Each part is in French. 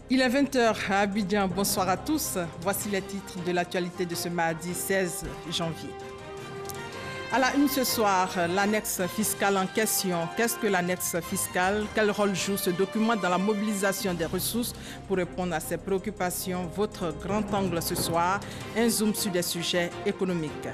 Il est 20 h à Abidjan. Bonsoir à tous. Voici les titres de l'actualité de ce mardi 16 janvier. À la une ce soir, l'annexe fiscale en question. Qu'est-ce que l'annexe fiscale? Quel rôle joue ce document dans la mobilisation des ressources? Pour répondre à ces préoccupations, votre grand angle ce soir, un zoom sur des sujets économiques.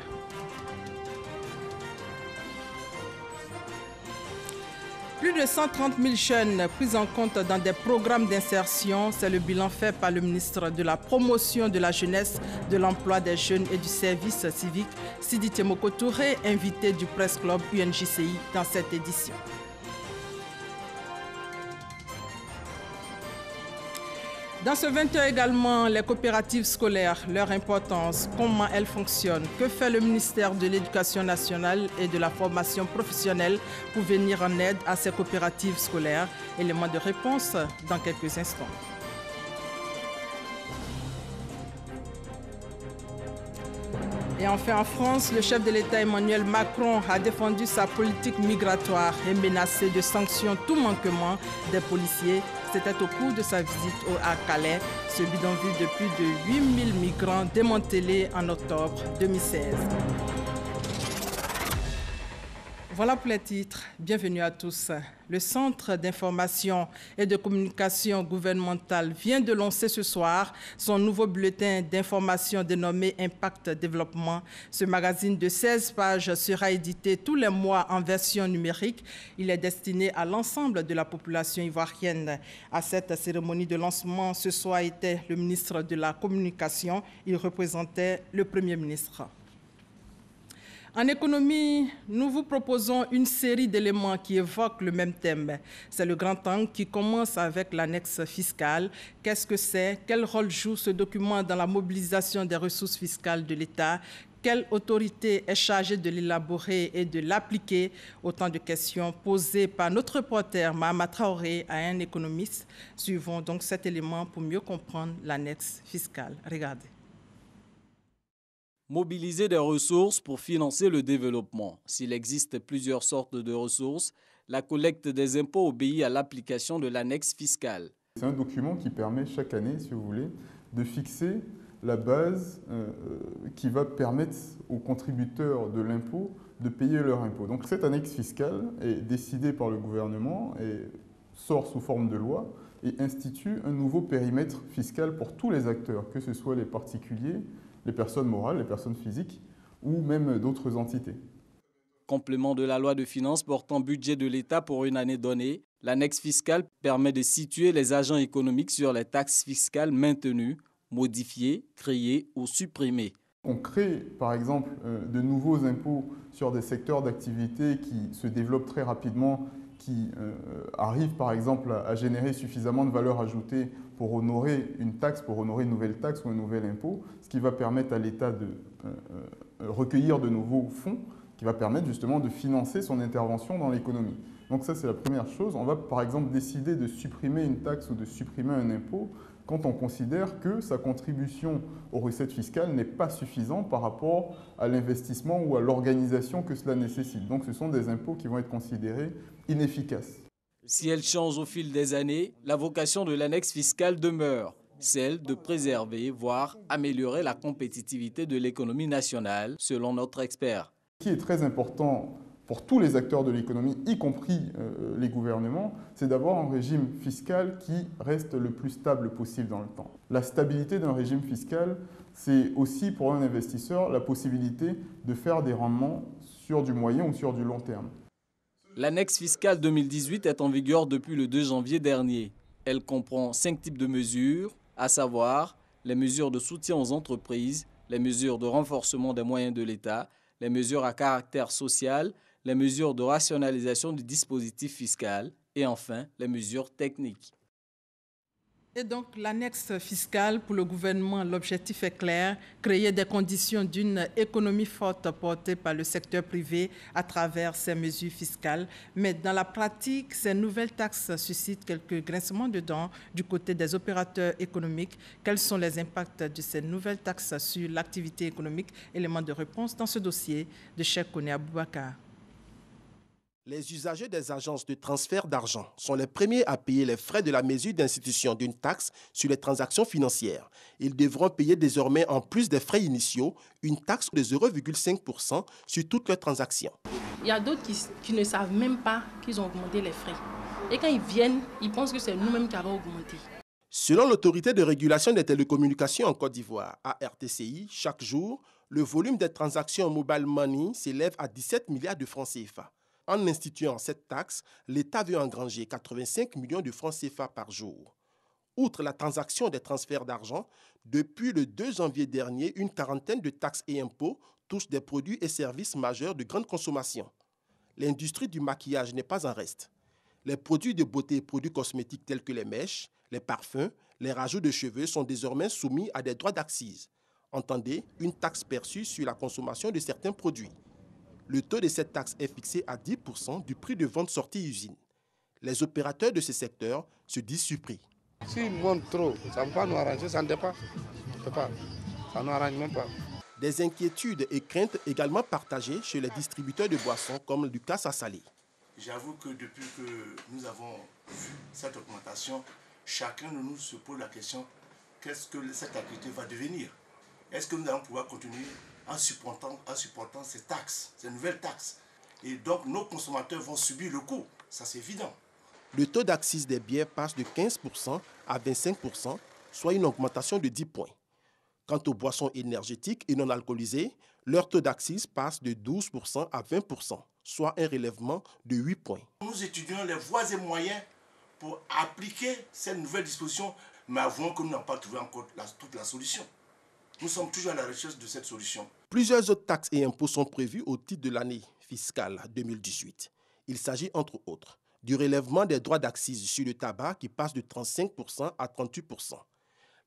Plus de 130 000 jeunes pris en compte dans des programmes d'insertion, c'est le bilan fait par le ministre de la Promotion de la Jeunesse, de l'Emploi des Jeunes et du Service civique, Sidi Temoko Touré, invité du Presse Club UNJCI dans cette édition. Dans ce 20h également, les coopératives scolaires, leur importance, comment elles fonctionnent, que fait le ministère de l'Éducation nationale et de la formation professionnelle pour venir en aide à ces coopératives scolaires. Élément de réponse dans quelques instants. Et enfin, en France, le chef de l'État Emmanuel Macron a défendu sa politique migratoire et menacé de sanctions tout manquement des policiers. C'était au cours de sa visite à Calais, ce bidonville de plus de 8000 migrants démantelés en octobre 2016. Voilà pour les titres. Bienvenue à tous. Le Centre d'information et de communication gouvernementale vient de lancer ce soir son nouveau bulletin d'information dénommé Impact Développement. Ce magazine de 16 pages sera édité tous les mois en version numérique. Il est destiné à l'ensemble de la population ivoirienne. À cette cérémonie de lancement, ce soir était le ministre de la Communication. Il représentait le Premier ministre. En économie, nous vous proposons une série d'éléments qui évoquent le même thème. C'est le grand angle qui commence avec l'annexe fiscale. Qu'est-ce que c'est? Quel rôle joue ce document dans la mobilisation des ressources fiscales de l'État? Quelle autorité est chargée de l'élaborer et de l'appliquer? Autant de questions posées par notre reporter Mahama Traoré à un économiste. Suivons donc cet élément pour mieux comprendre l'annexe fiscale. Regardez. Mobiliser des ressources pour financer le développement. S'il existe plusieurs sortes de ressources, la collecte des impôts obéit à l'application de l'annexe fiscale. C'est un document qui permet chaque année, si vous voulez, de fixer la base qui va permettre aux contributeurs de l'impôt de payer leur impôt. Donc cette annexe fiscale est décidée par le gouvernement et sort sous forme de loi et institue un nouveau périmètre fiscal pour tous les acteurs, que ce soit les particuliers, les personnes morales, les personnes physiques ou même d'autres entités. Complément de la loi de finances portant budget de l'État pour une année donnée, l'annexe fiscale permet de situer les agents économiques sur les taxes fiscales maintenues, modifiées, créées ou supprimées. On crée par exemple de nouveaux impôts sur des secteurs d'activité qui se développent très rapidement, qui arrivent par exemple à générer suffisamment de valeur ajoutée pour honorer une taxe, pour honorer une nouvelle taxe ou un nouvel impôt, ce qui va permettre à l'État de recueillir de nouveaux fonds, qui va permettre justement de financer son intervention dans l'économie. Donc ça, c'est la première chose. On va par exemple décider de supprimer une taxe ou de supprimer un impôt quand on considère que sa contribution aux recettes fiscales n'est pas suffisante par rapport à l'investissement ou à l'organisation que cela nécessite. Donc ce sont des impôts qui vont être considérés inefficaces. Si elle change au fil des années, la vocation de l'annexe fiscale demeure, celle de préserver, voire améliorer la compétitivité de l'économie nationale, selon notre expert. Ce qui est très important pour tous les acteurs de l'économie, y compris les gouvernements, c'est d'avoir un régime fiscal qui reste le plus stable possible dans le temps. La stabilité d'un régime fiscal, c'est aussi pour un investisseur la possibilité de faire des rendements sur du moyen ou sur du long terme. L'annexe fiscale 2018 est en vigueur depuis le 2 janvier dernier. Elle comprend 5 types de mesures, à savoir les mesures de soutien aux entreprises, les mesures de renforcement des moyens de l'État, les mesures à caractère social, les mesures de rationalisation du dispositif fiscal et enfin les mesures techniques. Et donc l'annexe fiscale pour le gouvernement, l'objectif est clair, créer des conditions d'une économie forte portée par le secteur privé à travers ces mesures fiscales. Mais dans la pratique, ces nouvelles taxes suscitent quelques grincements de dents du côté des opérateurs économiques. Quels sont les impacts de ces nouvelles taxes sur l'activité économique? Élément de réponse dans ce dossier de Cheikh Koné Aboubakar. Les usagers des agences de transfert d'argent sont les premiers à payer les frais de la mesure d'institution d'une taxe sur les transactions financières. Ils devront payer désormais, en plus des frais initiaux, une taxe de 0,5% sur toutes leurs transactions. Il y a d'autres qui ne savent même pas qu'ils ont augmenté les frais. Et quand ils viennent, ils pensent que c'est nous-mêmes qui avons augmenté. Selon l'autorité de régulation des télécommunications en Côte d'Ivoire, ARTCI, chaque jour, le volume des transactions mobile money s'élève à 17 milliards de francs CFA. En instituant cette taxe, l'État veut engranger 85 millions de francs CFA par jour. Outre la transaction des transferts d'argent, depuis le 2 janvier dernier, une quarantaine de taxes et impôts touchent des produits et services majeurs de grande consommation. L'industrie du maquillage n'est pas en reste. Les produits de beauté et produits cosmétiques tels que les mèches, les parfums, les rajouts de cheveux sont désormais soumis à des droits d'accise. Entendez, une taxe perçue sur la consommation de certains produits. Le taux de cette taxe est fixé à 10% du prix de vente sortie usine. Les opérateurs de ce secteur se disent surpris. S'ils montent trop, ça ne va pas nous arranger, ça ne dépasse. Ça ne nous arrange même pas. Des inquiétudes et craintes également partagées chez les distributeurs de boissons comme Lucas Assalé. J'avoue que depuis que nous avons vu cette augmentation, chacun de nous se pose la question, qu'est-ce que cette activité va devenir? Est-ce que nous allons pouvoir continuer en supportant ces taxes, ces nouvelles taxes? Et donc nos consommateurs vont subir le coût, ça c'est évident. Le taux d'accise des bières passe de 15% à 25%, soit une augmentation de 10 points. Quant aux boissons énergétiques et non alcoolisées, leur taux d'accise passe de 12% à 20%, soit un relèvement de 8 points. Nous étudions les voies et moyens pour appliquer cette nouvelle disposition, mais avouons que nous n'avons pas trouvé encore toute la solution. Nous sommes toujours à la recherche de cette solution. Plusieurs autres taxes et impôts sont prévus au titre de l'année fiscale 2018. Il s'agit entre autres du relèvement des droits d'accise sur le tabac qui passe de 35% à 38%.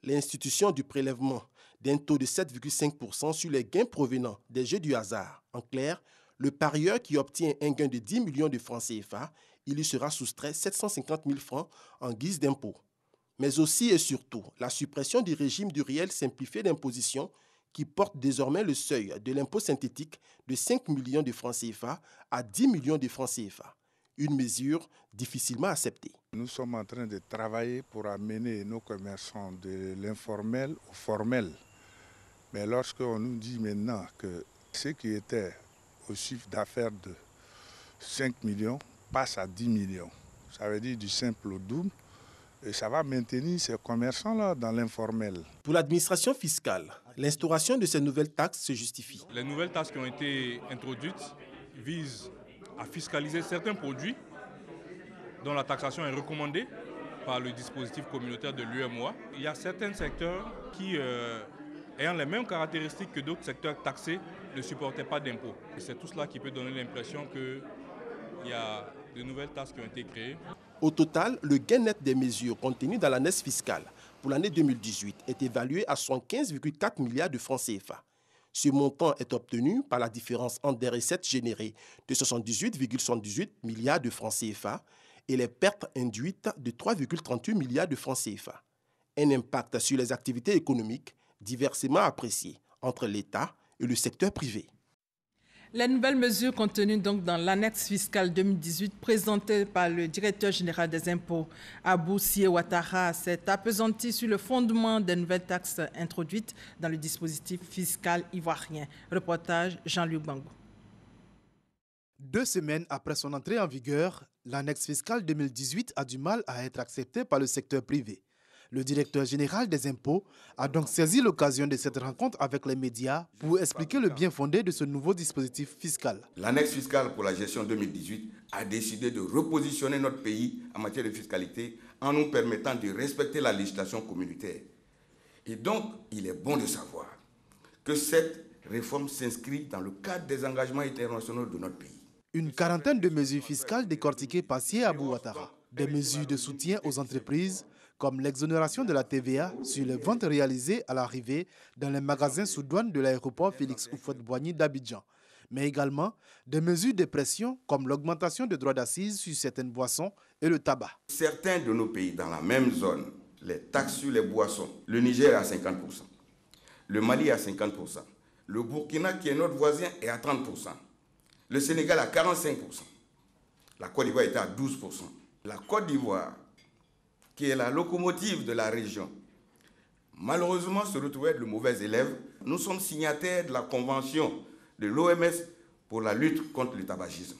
L'institution du prélèvement d'un taux de 7,5% sur les gains provenant des jeux du hasard. En clair, le parieur qui obtient un gain de 10 millions de francs CFA, il lui sera soustrait 750 000 francs en guise d'impôt. Mais aussi et surtout, la suppression du régime du réel simplifié d'imposition qui porte désormais le seuil de l'impôt synthétique de 5 millions de francs CFA à 10 millions de francs CFA. Une mesure difficilement acceptée. Nous sommes en train de travailler pour amener nos commerçants de l'informel au formel. Mais lorsqu'on nous dit maintenant que ce qui était au chiffre d'affaires de 5 millions passe à 10 millions, ça veut dire du simple au double, et ça va maintenir ces commerçants-là dans l'informel. Pour l'administration fiscale, l'instauration de ces nouvelles taxes se justifie. Les nouvelles taxes qui ont été introduites visent à fiscaliser certains produits dont la taxation est recommandée par le dispositif communautaire de l'UEMOA. Il y a certains secteurs qui, ayant les mêmes caractéristiques que d'autres secteurs taxés, ne supportaient pas d'impôts. C'est tout cela qui peut donner l'impression qu'il y a de nouvelles taxes qui ont été créées. Au total, le gain net des mesures contenues dans l'année fiscale pour l'année 2018 est évalué à 75,4 milliards de francs CFA. Ce montant est obtenu par la différence entre des recettes générées de 78,78 milliards de francs CFA et les pertes induites de 3,38 milliards de francs CFA. Un impact sur les activités économiques diversement apprécié entre l'État et le secteur privé. Les nouvelles mesures contenues donc dans l'annexe fiscale 2018 présentée par le directeur général des impôts, Abou Sié Ouattara, s'est appesantie sur le fondement des nouvelles taxes introduites dans le dispositif fiscal ivoirien. Reportage Jean-Luc Bangou. 2 semaines après son entrée en vigueur, l'annexe fiscale 2018 a du mal à être acceptée par le secteur privé. Le directeur général des impôts a donc saisi l'occasion de cette rencontre avec les médias pour expliquer le bien fondé de ce nouveau dispositif fiscal. L'annexe fiscale pour la gestion 2018 a décidé de repositionner notre pays en matière de fiscalité en nous permettant de respecter la législation communautaire. Et donc, il est bon de savoir que cette réforme s'inscrit dans le cadre des engagements internationaux de notre pays. Une quarantaine de mesures fiscales décortiquées par Sié Abou Ouattara. Des mesures de soutien aux entreprises, comme l'exonération de la TVA sur les ventes réalisées à l'arrivée dans les magasins sous douane de l'aéroport Félix Houphouët-Boigny d'Abidjan, mais également des mesures de pression comme l'augmentation des droits d'accise sur certaines boissons et le tabac. Certains de nos pays dans la même zone, les taxes sur les boissons, le Niger est à 50%, le Mali est à 50%, le Burkina qui est notre voisin est à 30%, le Sénégal à 45%. La Côte d'Ivoire était à 12%. La Côte d'Ivoire, qui est la locomotive de la région, malheureusement se retrouvait être le mauvais élève. Nous sommes signataires de la convention de l'OMS pour la lutte contre le tabagisme.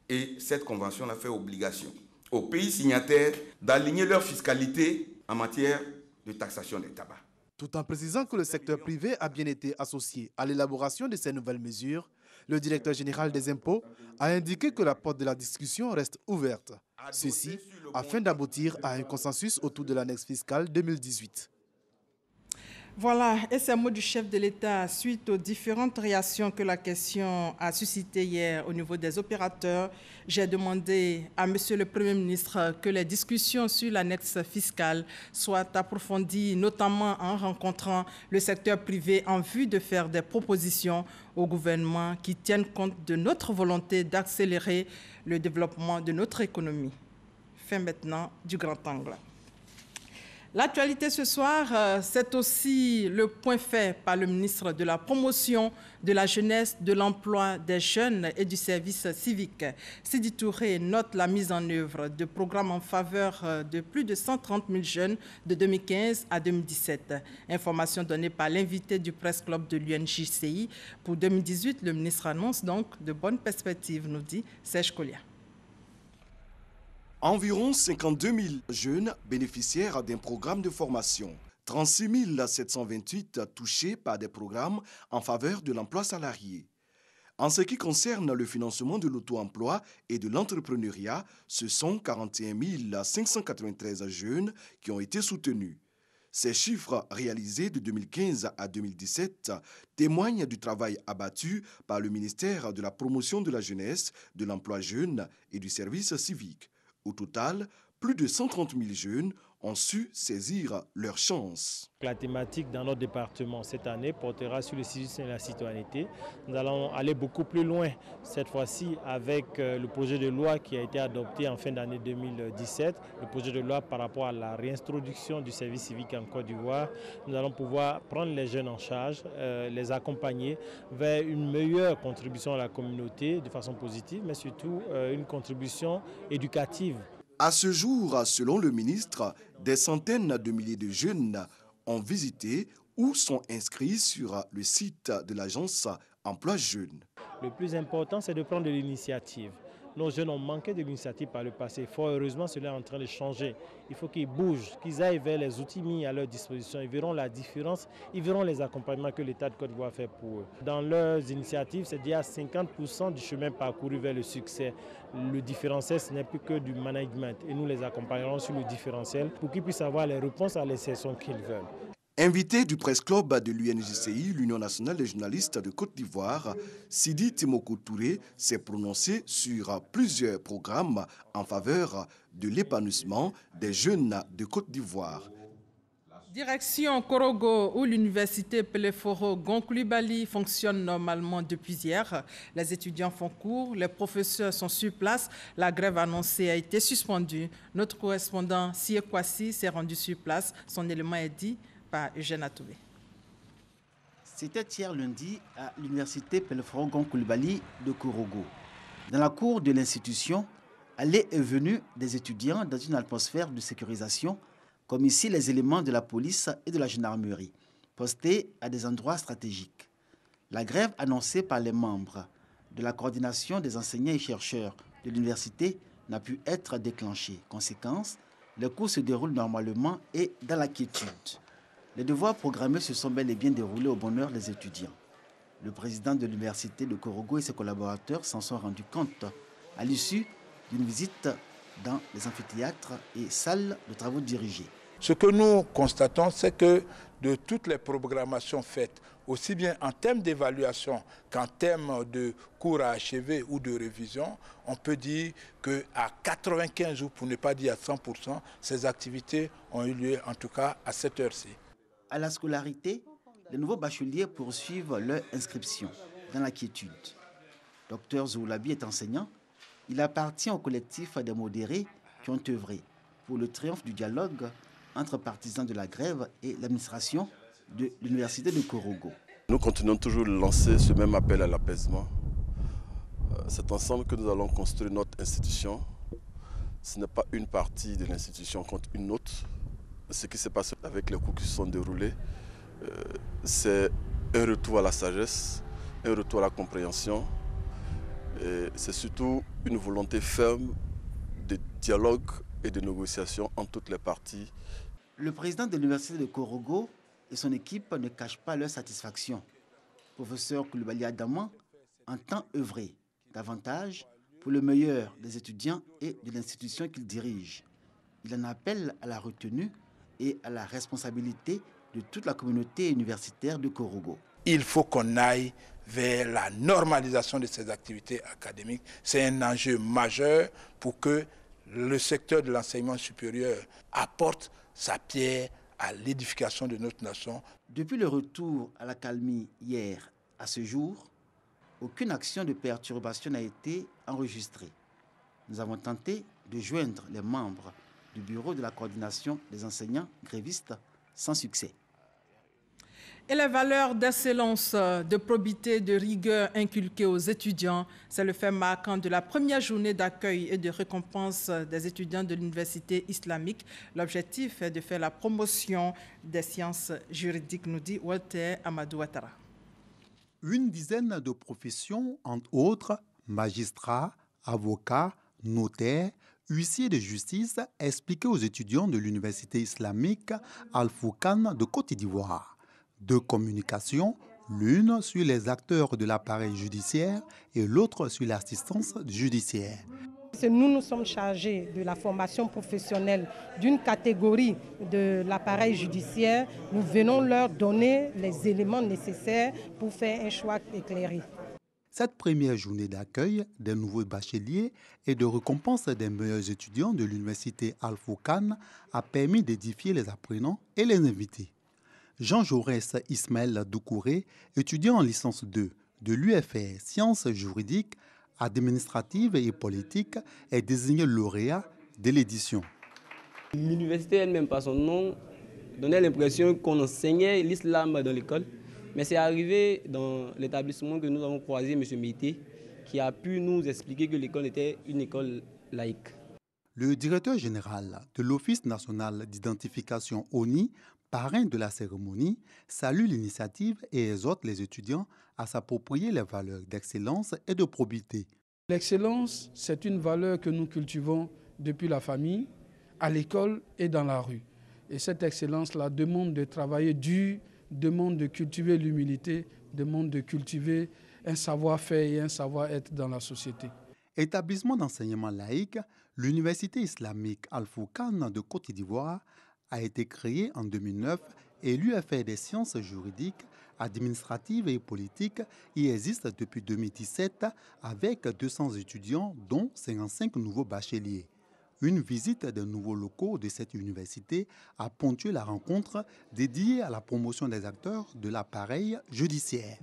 Et cette convention a fait obligation aux pays signataires d'aligner leur fiscalité en matière de taxation des tabacs. Tout en précisant que le secteur privé a bien été associé à l'élaboration de ces nouvelles mesures, le directeur général des impôts a indiqué que la porte de la discussion reste ouverte. Ceci afin d'aboutir à un consensus autour de l'annexe fiscale 2018. Voilà, et ces mots du chef de l'État suite aux différentes réactions que la question a suscitées hier au niveau des opérateurs. J'ai demandé à Monsieur le Premier ministre que les discussions sur l'annexe fiscale soient approfondies, notamment en rencontrant le secteur privé en vue de faire des propositions au gouvernement qui tiennent compte de notre volonté d'accélérer le développement de notre économie. Fin maintenant du grand angle. L'actualité ce soir, c'est aussi le point fait par le ministre de la Promotion, de la Jeunesse, de l'Emploi des Jeunes et du Service civique. Sidi Touré note la mise en œuvre de programmes en faveur de plus de 130 000 jeunes de 2015 à 2017. Information donnée par l'invité du Presse Club de l'UNJCI. Pour 2018, le ministre annonce donc de bonnes perspectives, nous dit Serge Collia. Environ 52 000 jeunes bénéficiaires d'un programme de formation. 36 728 touchés par des programmes en faveur de l'emploi salarié. En ce qui concerne le financement de l'auto-emploi et de l'entrepreneuriat, ce sont 41 593 jeunes qui ont été soutenus. Ces chiffres réalisés de 2015 à 2017 témoignent du travail abattu par le ministère de la Promotion de la Jeunesse, de l'Emploi jeune et du Service civique. Au total, plus de 130 000 jeunes ont su saisir leur chance. La thématique dans notre département cette année portera sur le civisme et la citoyenneté. Nous allons aller beaucoup plus loin cette fois-ci avec le projet de loi qui a été adopté en fin d'année 2017, le projet de loi par rapport à la réintroduction du service civique en Côte d'Ivoire. Nous allons pouvoir prendre les jeunes en charge, les accompagner vers une meilleure contribution à la communauté de façon positive, mais surtout une contribution éducative. À ce jour, selon le ministre, des centaines de milliers de jeunes ont visité ou sont inscrits sur le site de l'agence Emploi Jeunes. Le plus important, c'est de prendre de l'initiative. Nos jeunes ont manqué de l'initiative par le passé. Fort heureusement, cela est en train de changer. Il faut qu'ils bougent, qu'ils aillent vers les outils mis à leur disposition. Ils verront la différence, ils verront les accompagnements que l'État de Côte d'Ivoire fait pour eux. Dans leurs initiatives, c'est déjà 50% du chemin parcouru vers le succès. Le différentiel, ce n'est plus que du management. Et nous les accompagnerons sur le différentiel pour qu'ils puissent avoir les réponses à l'insertion qu'ils veulent. Invité du Presse Club de l'UNJCI, l'Union nationale des journalistes de Côte d'Ivoire, Sidi Timoko Touré s'est prononcé sur plusieurs programmes en faveur de l'épanouissement des jeunes de Côte d'Ivoire. Direction Korogo, où l'université Peleforo Gonkoulibaly fonctionne normalement depuis hier. Les étudiants font cours, les professeurs sont sur place. La grève annoncée a été suspendue. Notre correspondant Sie Kwasi s'est rendu sur place. Son élément est dit par Eugène Atoubé. C'était hier lundi à l'université Peleforo Gonkoulibaly de Korogo. Dans la cour de l'institution, allaient et venues des étudiants dans une atmosphère de sécurisation, comme ici les éléments de la police et de la gendarmerie, postés à des endroits stratégiques. La grève annoncée par les membres de la coordination des enseignants et chercheurs de l'université n'a pu être déclenchée. Conséquence, les cours se déroulent normalement et dans la quiétude. Les devoirs programmés se sont bel et bien déroulés au bonheur des étudiants. Le président de l'université de Korogo et ses collaborateurs s'en sont rendus compte à l'issue d'une visite dans les amphithéâtres et salles de travaux dirigés. Ce que nous constatons, c'est que de toutes les programmations faites, aussi bien en termes d'évaluation qu'en termes de cours à achever ou de révision, on peut dire qu'à 95 jours, pour ne pas dire à 100%, ces activités ont eu lieu en tout cas à cette heure-ci. À la scolarité, les nouveaux bacheliers poursuivent leur inscription dans la quiétude. Dr Zoulabi est enseignant. Il appartient au collectif des modérés qui ont œuvré pour le triomphe du dialogue entre partisans de la grève et l'administration de l'université de Korogo. Nous continuons toujours de lancer ce même appel à l'apaisement. C'est ensemble que nous allons construire notre institution. Ce n'est pas une partie de l'institution contre une autre. Ce qui s'est passé avec les cours qui se sont déroulés, c'est un retour à la sagesse, un retour à la compréhension. C'est surtout une volonté ferme de dialogue et de négociation entre toutes les parties. Le président de l'université de Korogo et son équipe ne cachent pas leur satisfaction. Professeur Coulibaly Adama entend œuvrer davantage pour le meilleur des étudiants et de l'institution qu'il dirige. Il en appelle à la retenue et à la responsabilité de toute la communauté universitaire de Korogo. Il faut qu'on aille vers la normalisation de ces activités académiques. C'est un enjeu majeur pour que le secteur de l'enseignement supérieur apporte sa pierre à l'édification de notre nation. Depuis le retour à l'accalmie hier à ce jour, aucune action de perturbation n'a été enregistrée. Nous avons tenté de joindre les membres du bureau de la coordination des enseignants grévistes sans succès. Et les valeurs d'excellence, de probité, de rigueur inculquées aux étudiants, c'est le fait marquant de la première journée d'accueil et de récompense des étudiants de l'université islamique. L'objectif est de faire la promotion des sciences juridiques, nous dit Walter Amadou Ouattara. Une dizaine de professions, entre autres magistrats, avocats, notaires, huissiers de justice, expliquaient aux étudiants de l'université islamique Al-Foukan de Côte d'Ivoire. Deux communications, l'une sur les acteurs de l'appareil judiciaire et l'autre sur l'assistance judiciaire. Nous sommes chargés de la formation professionnelle d'une catégorie de l'appareil judiciaire. Nous venons leur donner les éléments nécessaires pour faire un choix éclairé. Cette première journée d'accueil des nouveaux bacheliers et de récompense des meilleurs étudiants de l'université Al-Foukan a permis d'édifier les apprenants et les invités. Jean Jaurès Ismaël Doucouré, étudiant en licence 2 de l'UFR Sciences juridiques, administratives et politiques, est désigné lauréat de l'édition. L'université elle-même, par son nom, donnait l'impression qu'on enseignait l'islam dans l'école. Mais c'est arrivé dans l'établissement que nous avons croisé M. Mété, qui a pu nous expliquer que l'école était une école laïque. Le directeur général de l'Office national d'identification ONI, parrain de la cérémonie, salue l'initiative et exhorte les étudiants à s'approprier les valeurs d'excellence et de probité. L'excellence, c'est une valeur que nous cultivons depuis la famille, à l'école et dans la rue. Et cette excellence-là demande de travailler dur, demande de cultiver l'humilité, demande de cultiver un savoir-faire et un savoir-être dans la société. Établissement d'enseignement laïque, l'Université islamique Al-Foukan de Côte d'Ivoire a été créée en 2009 et l'UFR des sciences juridiques, administratives et politiques y existe depuis 2017 avec 200 étudiants, dont 55 nouveaux bacheliers. Une visite des nouveaux locaux de cette université a ponctué la rencontre dédiée à la promotion des acteurs de l'appareil judiciaire.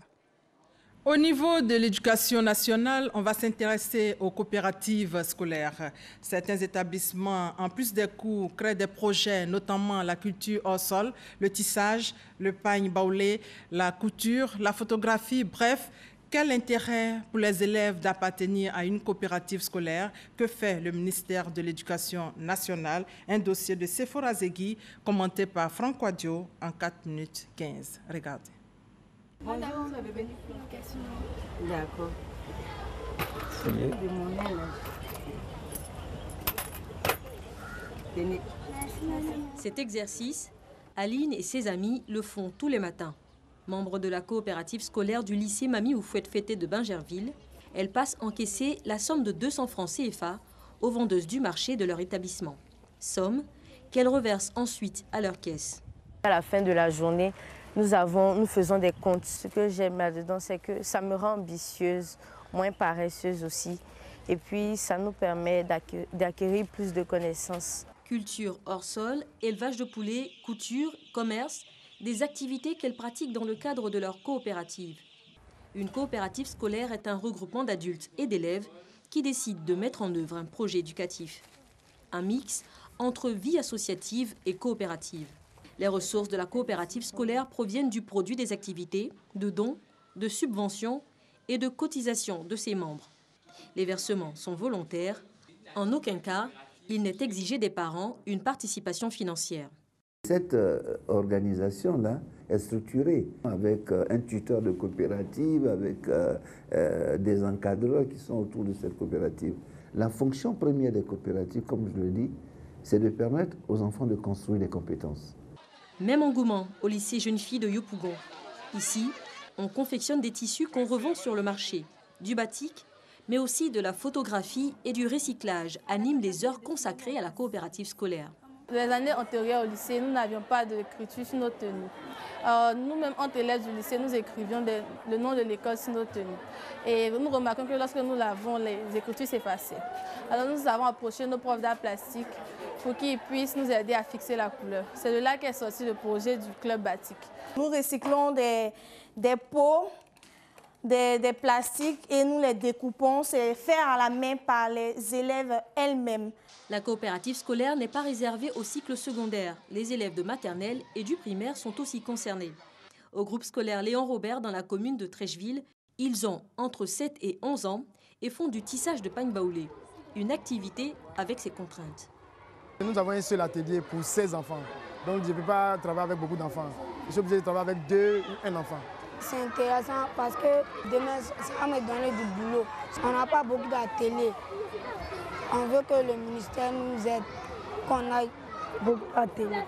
Au niveau de l'éducation nationale, on va s'intéresser aux coopératives scolaires. Certains établissements, en plus des cours, créent des projets, notamment la culture hors sol, le tissage, le pagne baoulé, la couture, la photographie, bref. Quel intérêt pour les élèves d'appartenir à une coopérative scolaire? Que fait le ministère de l'Éducation nationale? Un dossier de Sephora Zegui, commenté par Franck Wadio en 4 minutes 15. Regardez. Bonjour, vous avez venu pour une question. D'accord. Cet exercice, Aline et ses amis le font tous les matins. Membre de la coopérative scolaire du lycée Mami Oufouette-Fété de Bingerville, elle passe encaisser la somme de 200 francs CFA aux vendeuses du marché de leur établissement. Somme qu'elles reversent ensuite à leur caisse. À la fin de la journée, nous faisons des comptes. Ce que j'aime là-dedans, c'est que ça me rend ambitieuse, moins paresseuse aussi. Et puis, ça nous permet d'acquérir plus de connaissances. Culture hors sol, élevage de poulets, couture, commerce, des activités qu'elles pratiquent dans le cadre de leur coopérative. Une coopérative scolaire est un regroupement d'adultes et d'élèves qui décident de mettre en œuvre un projet éducatif. Un mix entre vie associative et coopérative. Les ressources de la coopérative scolaire proviennent du produit des activités, de dons, de subventions et de cotisations de ses membres. Les versements sont volontaires. En aucun cas, il n'est exigé des parents une participation financière. Cette organisation-là est structurée avec un tuteur de coopérative, avec des encadreurs qui sont autour de cette coopérative. La fonction première des coopératives, comme je le dis, c'est de permettre aux enfants de construire des compétences. Même engouement au lycée Jeune Fille de Yopougon. Ici, on confectionne des tissus qu'on revend sur le marché. Du batik, mais aussi de la photographie et du recyclage animent les heures consacrées à la coopérative scolaire. Les années antérieures au lycée, nous n'avions pas d'écriture sur nos tenues. Nous-mêmes, entre élèves du lycée, nous écrivions le nom de l'école sur nos tenues. Et nous remarquons que lorsque nous l'avons, les écritures s'effaçaient. Alors nous avons approché nos profs d'art plastique pour qu'ils puissent nous aider à fixer la couleur. C'est de là qu'est sorti le projet du club batik. Nous recyclons des pots, des plastiques et nous les découpons. C'est fait à la main par les élèves elles-mêmes. La coopérative scolaire n'est pas réservée au cycle secondaire. Les élèves de maternelle et du primaire sont aussi concernés. Au groupe scolaire Léon Robert dans la commune de Trècheville, ils ont entre 7 et 11 ans et font du tissage de pagne baoulé, une activité avec ses contraintes. Nous avons un seul atelier pour 16 enfants, donc je ne peux pas travailler avec beaucoup d'enfants. Je suis obligé de travailler avec 2 ou 1 enfant. C'est intéressant parce que demain, ça va me donner du boulot. On n'a pas beaucoup d'ateliers. On veut que le ministère nous aide, qu'on aille beaucoup d'ateliers.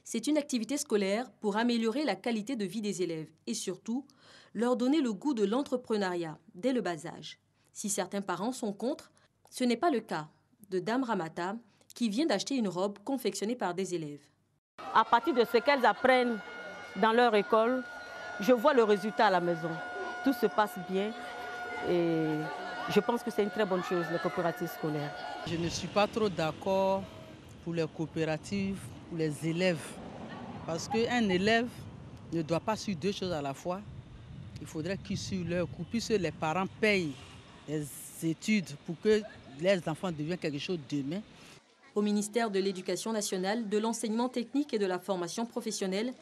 C'est une activité scolaire pour améliorer la qualité de vie des élèves et surtout leur donner le goût de l'entrepreneuriat dès le bas âge. Si certains parents sont contre, ce n'est pas le cas de Dame Ramata qui vient d'acheter une robe confectionnée par des élèves. À partir de ce qu'elles apprennent dans leur école, je vois le résultat à la maison. Tout se passe bien et je pense que c'est une très bonne chose, les coopératives scolaires. Je ne suis pas trop d'accord pour les coopératives, pour les élèves. Parce qu'un élève ne doit pas suivre 2 choses à la fois. Il faudrait qu'ils suivent leur cours, puisque les parents payent les études pour que les enfants deviennent quelque chose demain. Au ministère de l'Éducation nationale, de l'enseignement technique et de la formation professionnelle,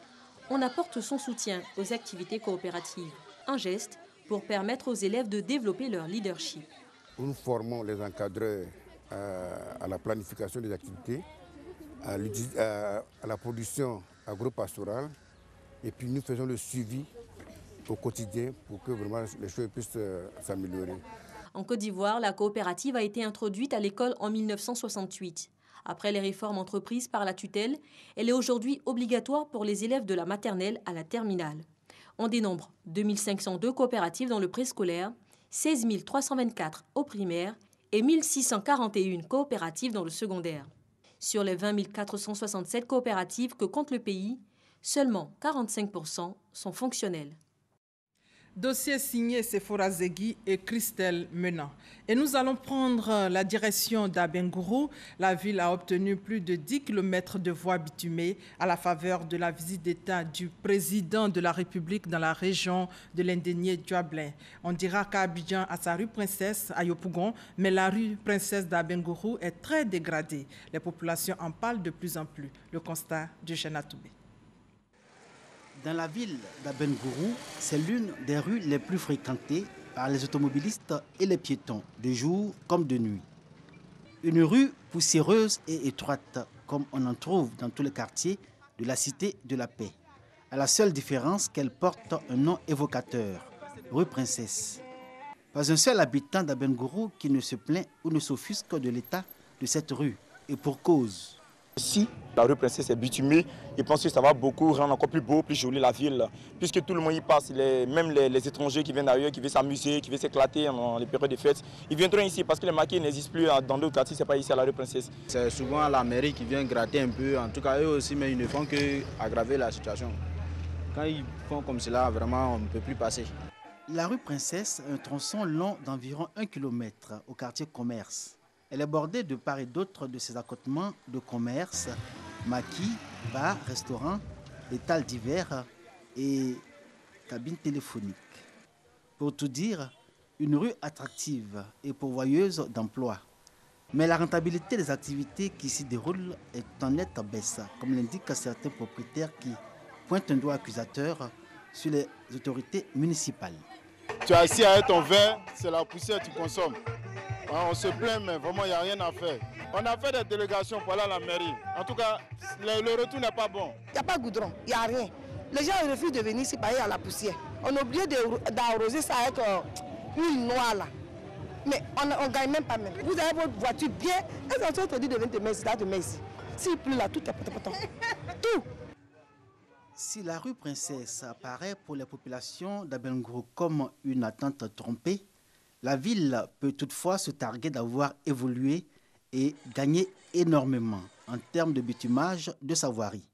on apporte son soutien aux activités coopératives. Un geste pour permettre aux élèves de développer leur leadership. Nous formons les encadreurs à la planification des activités, à la production agro-pastorale, et puis nous faisons le suivi au quotidien pour que vraiment les choses puissent s'améliorer. En Côte d'Ivoire, la coopérative a été introduite à l'école en 1968. Après les réformes entreprises par la tutelle, elle est aujourd'hui obligatoire pour les élèves de la maternelle à la terminale. On dénombre 2502 coopératives dans le préscolaire, 16 324 au primaire et 1641 coopératives dans le secondaire. Sur les 20 467 coopératives que compte le pays, seulement 45% sont fonctionnelles. Dossier signé Sephora Zegui et Christelle Menant. Et nous allons prendre la direction d'Abengourou. La ville a obtenu plus de 10 km de voies bitumées à la faveur de la visite d'État du président de la République dans la région de l'Indénié-Djuablin. On dira qu'Abidjan a sa rue Princesse à Yopougon, mais la rue Princesse d'Abengourou est très dégradée. Les populations en parlent de plus en plus. Le constat de Chena Toubé. Dans la ville d'Abengourou, c'est l'une des rues les plus fréquentées par les automobilistes et les piétons, de jour comme de nuit. Une rue poussiéreuse et étroite, comme on en trouve dans tous les quartiers de la Cité de la Paix, à la seule différence qu'elle porte un nom évocateur, rue Princesse. Pas un seul habitant d'Abengourou qui ne se plaint ou ne s'offusque de l'état de cette rue, et pour cause. Si la rue Princesse est bitumée, je pense que ça va beaucoup rendre encore plus beau, plus joli la ville. Puisque tout le monde y passe, même les étrangers qui viennent d'ailleurs, qui veulent s'amuser, qui veulent s'éclater dans les périodes de fêtes, ils viendront ici parce que les maquis n'existent plus dans d'autres quartiers, ce n'est pas ici à la rue Princesse. C'est souvent la mairie qui vient gratter un peu, en tout cas eux aussi, mais ils ne font qu'aggraver la situation. Quand ils font comme cela, vraiment on ne peut plus passer. La rue Princesse a un tronçon long d'environ 1 km au quartier Commerce. Elle est bordée de part et d'autre de ses accotements de commerce, maquis, bars, restaurants, étals divers et cabines téléphoniques. Pour tout dire, une rue attractive et pourvoyeuse d'emplois. Mais la rentabilité des activités qui s'y déroulent est en nette baisse, comme l'indiquent certains propriétaires qui pointent un doigt accusateur sur les autorités municipales. Tu as assis avec ton verre, c'est la poussière que tu consommes. On se plaint, mais vraiment, il n'y a rien à faire. On a fait des délégations pour aller à la mairie. En tout cas, le retour n'est pas bon. Il n'y a pas de goudron, il n'y a rien. Les gens refusent de venir ici payer à la poussière. On est obligé d'arroser ça avec une noix là. Mais on ne gagne même pas même. Vous avez votre voiture bien, et on te dit de venir te mettre ici. S'il pleut là, tout est poton. Tout. Si la rue Princesse apparaît pour les populations d'Abengourou comme une attente trompée, la ville peut toutefois se targuer d'avoir évolué et gagné énormément en termes de bitumage de sa voirie.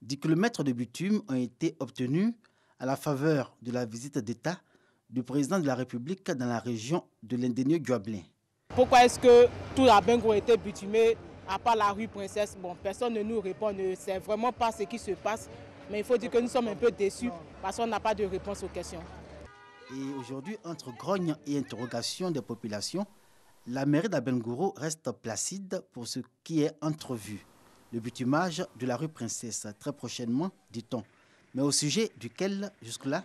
10 km de bitume ont été obtenus à la faveur de la visite d'État du président de la République dans la région de l'Indénieux-Guablin. Pourquoi est-ce que tout Abengourou a été bitumé à part la rue Princesse? Bon, personne ne nous répond, ne sait vraiment pas ce qui se passe. Mais il faut dire que nous sommes un peu déçus parce qu'on n'a pas de réponse aux questions. Et aujourd'hui, entre grogne et interrogation des populations, la mairie d'Abengourou reste placide pour ce qui est entrevu. Le bitumage de la rue Princesse, très prochainement, dit-on, mais au sujet duquel, jusque-là,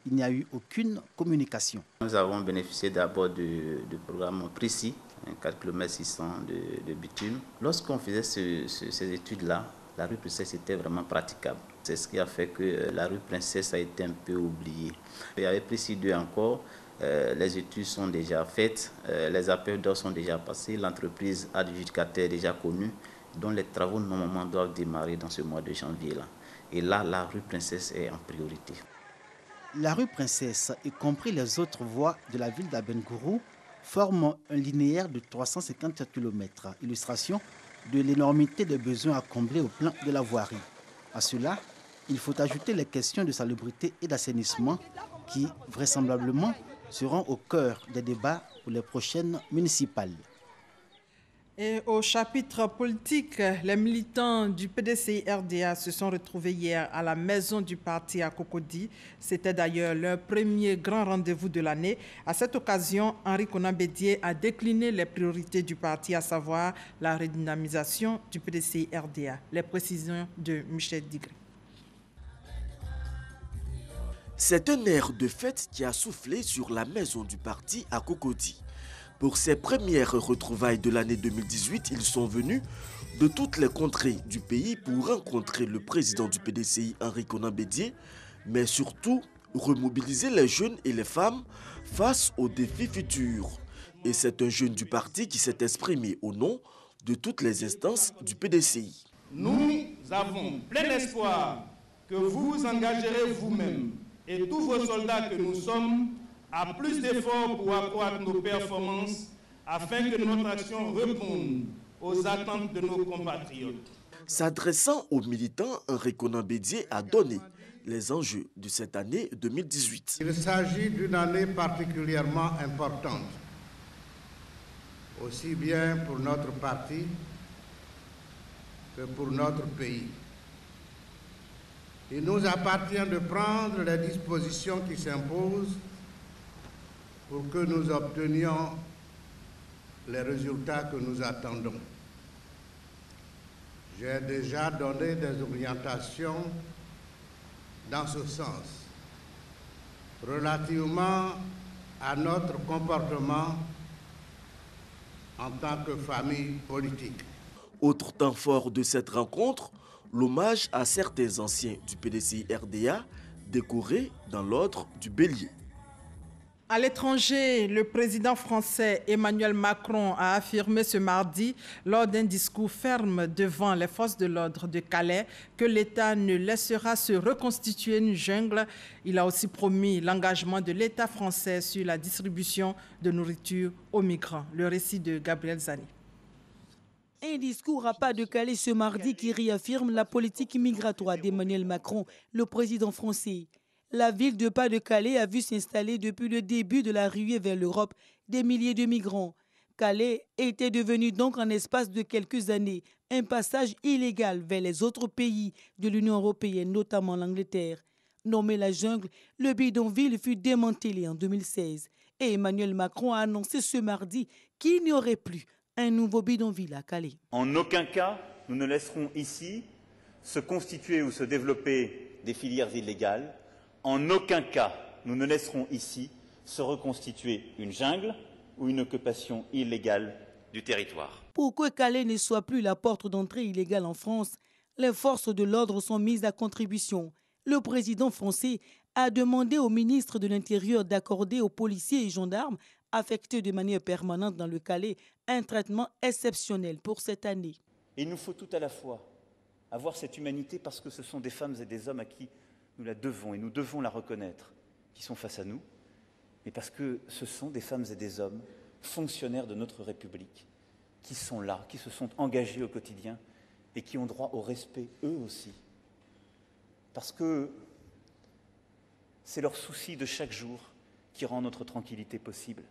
il n'y a eu aucune communication. Nous avons bénéficié d'abord du programme précis, 4 km 600 de bitume. Lorsqu'on faisait ces études-là, la rue Princesse était vraiment praticable. C'est ce qui a fait que la rue Princesse a été un peu oubliée. Il y avait précis 2 encore, les études sont déjà faites, les appels d'offres sont déjà passés, l'entreprise adjudicataire est déjà connue, dont les travaux normalement doivent démarrer dans ce mois de janvier-là. Et là, la rue Princesse est en priorité. La rue Princesse, y compris les autres voies de la ville d'Abengourou, forment un linéaire de 350 km, illustration de l'énormité des besoins à combler au plan de la voirie. À cela, il faut ajouter les questions de salubrité et d'assainissement qui, vraisemblablement, seront au cœur des débats pour les prochaines municipales. Et au chapitre politique, les militants du PDCI-RDA se sont retrouvés hier à la maison du parti à Cocody. C'était d'ailleurs leur premier grand rendez-vous de l'année. À cette occasion, Henri Konan Bédié a décliné les priorités du parti, à savoir la redynamisation du PDCI-RDA. Les précisions de Michel Digré. C'est un air de fête qui a soufflé sur la maison du parti à Cocody. Pour ces premières retrouvailles de l'année 2018, ils sont venus de toutes les contrées du pays pour rencontrer le président du PDCI, Henri Konan Bédié, mais surtout remobiliser les jeunes et les femmes face aux défis futurs. Et c'est un jeune du parti qui s'est exprimé au nom de toutes les instances du PDCI. Nous avons plein espoir que vous vous engagerez vous-même et tous vos soldats que nous sommes à plus d'efforts pour accroître nos performances afin que notre action réponde aux attentes de nos compatriotes. S'adressant aux militants, Henri Konan Bédié a donné les enjeux de cette année 2018. Il s'agit d'une année particulièrement importante, aussi bien pour notre parti que pour notre pays. Il nous appartient de prendre les dispositions qui s'imposent pour que nous obtenions les résultats que nous attendons. J'ai déjà donné des orientations dans ce sens, relativement à notre comportement en tant que famille politique. Autre temps fort de cette rencontre, l'hommage à certains anciens du PDCI-RDA décorés dans l'ordre du Bélier. À l'étranger, le président français Emmanuel Macron a affirmé ce mardi, lors d'un discours ferme devant les forces de l'ordre de Calais, que l'État ne laissera se reconstituer une jungle. Il a aussi promis l'engagement de l'État français sur la distribution de nourriture aux migrants. Le récit de Gabriel Zani. Un discours à pas de Calais ce mardi qui réaffirme la politique migratoire d'Emmanuel Macron, le président français. La ville de Pas-de-Calais a vu s'installer depuis le début de la ruée vers l'Europe des milliers de migrants. Calais était devenu donc en espace de quelques années un passage illégal vers les autres pays de l'Union européenne, notamment l'Angleterre. Nommé la jungle, le bidonville fut démantelé en 2016 et Emmanuel Macron a annoncé ce mardi qu'il n'y aurait plus un nouveau bidonville à Calais. En aucun cas, nous ne laisserons ici se constituer ou se développer des filières illégales. En aucun cas, nous ne laisserons ici se reconstituer une jungle ou une occupation illégale du territoire. Pour que Calais ne soit plus la porte d'entrée illégale en France, les forces de l'ordre sont mises à contribution. Le président français a demandé au ministre de l'Intérieur d'accorder aux policiers et gendarmes affectés de manière permanente dans le Calais un traitement exceptionnel pour cette année. Et il nous faut tout à la fois avoir cette humanité parce que ce sont des femmes et des hommes à qui nous la devons et nous devons la reconnaître, qui sont face à nous, mais parce que ce sont des femmes et des hommes fonctionnaires de notre République qui sont là, qui se sont engagés au quotidien et qui ont droit au respect eux aussi. Parce que c'est leur souci de chaque jour qui rend notre tranquillité possible.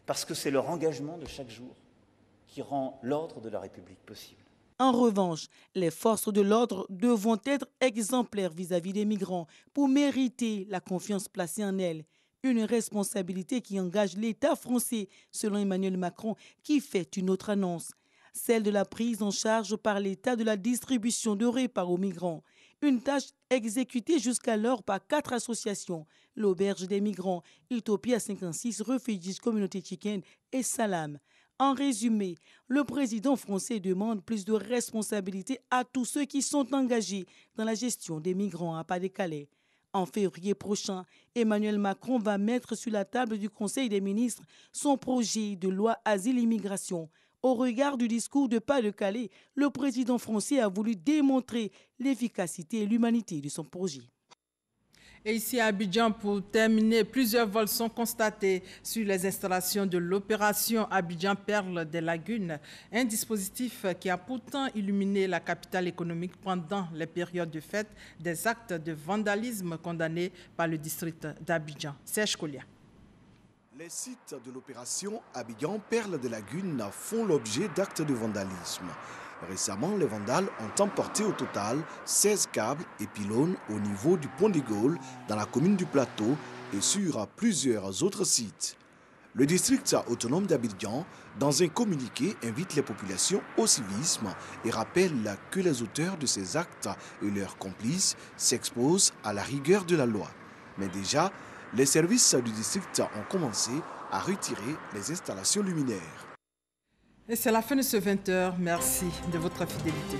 Parce que c'est leur engagement de chaque jour qui rend l'ordre de la République possible. En revanche, les forces de l'ordre devront être exemplaires vis-à-vis des migrants pour mériter la confiance placée en elles. Une responsabilité qui engage l'État français, selon Emmanuel Macron, qui fait une autre annonce, celle de la prise en charge par l'État de la distribution de repas aux migrants. Une tâche exécutée jusqu'alors par 4 associations, l'Auberge des migrants, Utopia 56, Refugees Communauté Chicken et Salam. En résumé, le président français demande plus de responsabilité à tous ceux qui sont engagés dans la gestion des migrants à Pas-de-Calais. En février prochain, Emmanuel Macron va mettre sur la table du Conseil des ministres son projet de loi Asile-Immigration. Au regard du discours de Pas-de-Calais, le président français a voulu démontrer l'efficacité et l'humanité de son projet. Et ici à Abidjan, pour terminer, plusieurs vols sont constatés sur les installations de l'opération Abidjan Perle des Lagunes, un dispositif qui a pourtant illuminé la capitale économique pendant les périodes de fête des actes de vandalisme condamnés par le district d'Abidjan. Serge Kolia. Les sites de l'opération Abidjan Perle des Lagunes font l'objet d'actes de vandalisme. Récemment, les vandales ont emporté au total 16 câbles et pylônes au niveau du pont des Gaules dans la commune du Plateau et sur plusieurs autres sites. Le district autonome d'Abidjan, dans un communiqué, invite les populations au civisme et rappelle que les auteurs de ces actes et leurs complices s'exposent à la rigueur de la loi. Mais déjà, les services du district ont commencé à retirer les installations luminaires. Et c'est la fin de ce 20h. Merci de votre fidélité.